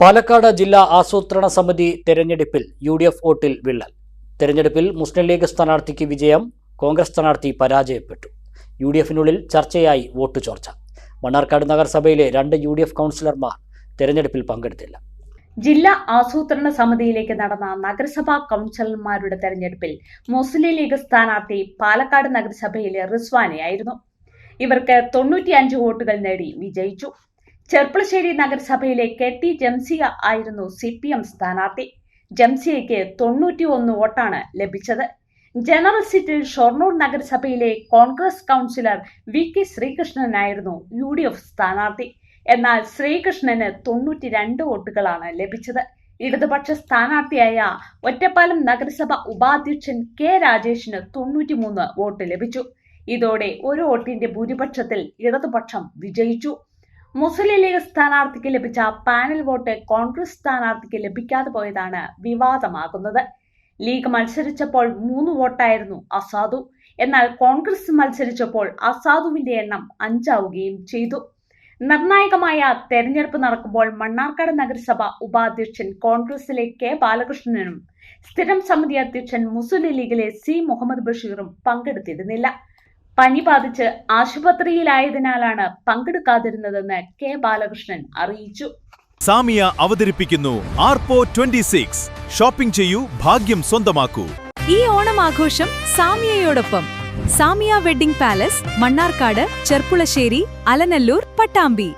പാലക്കാട് ജില്ലാ ആസൂത്രണ സമിതി തെരഞ്ഞെടുപ്പിൽ UDF വോട്ടിൽ വിള്ളൽ. തെരഞ്ഞെടുപ്പിൽ മുസ്ലിം ലീഗ് സ്ഥാനാർത്ഥിക്ക് വിജയം, കോൺഗ്രസ് സ്ഥാനാർത്ഥി പരാജയപ്പെട്ടു. UDFിനുള്ളിൽ ചർച്ചയായി വോട്ട് ചോർച്ച. മണ്ണാർക്കാട് നഗരസഭയിലെ 2 UDF കൗൺസിലർമാർ തെരഞ്ഞെടുപ്പിൽ പങ്കെടുത്തില്ല. ജില്ലാ ആസൂത്രണ സമിതിയിലേക്ക് നടന്ന നഗരസഭാ കൗൺസിലർമാരുടെ തെരഞ്ഞെടുപ്പിൽ മുസ്ലിം ലീഗ് സ്ഥാനാർത്ഥി പാലക്കാട് നഗരസഭയിലെ റിസ്വാനയായിരുന്നു. ഇവർക്ക് 95 വോട്ടുകൾ നേടി വിജയിച്ചു. ചെർപ്പുളശ്ശേരി നഗരസഭയിലെ KT ജംസിയ ആയിരുന്നു CPM സ്ഥാനാർത്ഥി. ജംസിയയ്ക്ക് 91 വോട്ടാണ് ലഭിച്ചത്. ജനറൽ സീറ്റിൽ ഷൊർണൂർ നഗരസഭയിലെ കോൺഗ്രസ് കൗൺസിലർ VK ശ്രീകൃഷ്ണനായിരുന്നു UDF സ്ഥാനാർത്ഥി. എന്നാൽ ശ്രീകൃഷ്ണന് 92 വോട്ടുകളാണ് ലഭിച്ചത്. ഇടതുപക്ഷ സ്ഥാനാർത്ഥിയായ ഒറ്റപ്പാലം നഗരസഭ ഉപാധ്യക്ഷൻ K രാജേഷിന് 93 വോട്ട് ലഭിച്ചു. ഇതോടെ ഒരു വോട്ടിന്റെ ഭൂരിപക്ഷത്തിൽ ഇടതുപക്ഷം വിജയിച്ചു. മുസ്ലിം ലീഗ് സ്ഥാനാർത്ഥിക്ക് ലഭിച്ച പാനൽ വോട്ട് കോൺഗ്രസ് സ്ഥാനാർത്ഥിക്ക് ലഭിക്കാതെ പോയതാണ് വിവാദമാകുന്നത്. ലീഗ് മത്സരിച്ചപ്പോൾ 3 വോട്ടായിരുന്നു അസാധു. എന്നാൽ കോൺഗ്രസ് മത്സരിച്ചപ്പോൾ അസാധുവിന്റെ എണ്ണം 5 ആവുകയും ചെയ്തു. നിർണായകമായ തെരഞ്ഞെടുപ്പ് നടക്കുമ്പോൾ മണ്ണാർക്കാട് നഗരസഭ ഉപാധ്യക്ഷൻ കോൺഗ്രസിലെ K ബാലകൃഷ്ണനും സ്ഥിരം സമിതി അധ്യക്ഷൻ മുസ്ലിം ലീഗിലെ C മുഹമ്മദ് ബഷീറും പങ്കെടുത്തിരുന്നില്ല. പനി ബാധിച്ച് ആശുപത്രിയിലായതിനാലാണ് പങ്കെടുക്കാതിരുന്നതെന്ന് K ബാലകൃഷ്ണൻ അറിയിച്ചു. സാമിയ അവതരിപ്പിക്കുന്നു ആർപ്പോ 26. ഷോപ്പിംഗ് ചെയ്യൂ, ഭാഗ്യം സ്വന്തമാക്കൂ. ഈ ഓണം ആഘോഷം സാമിയയോടൊപ്പം. Samiya wedding palace, Mannarkkad, Cherpulassery, Alanallur, Pattambi.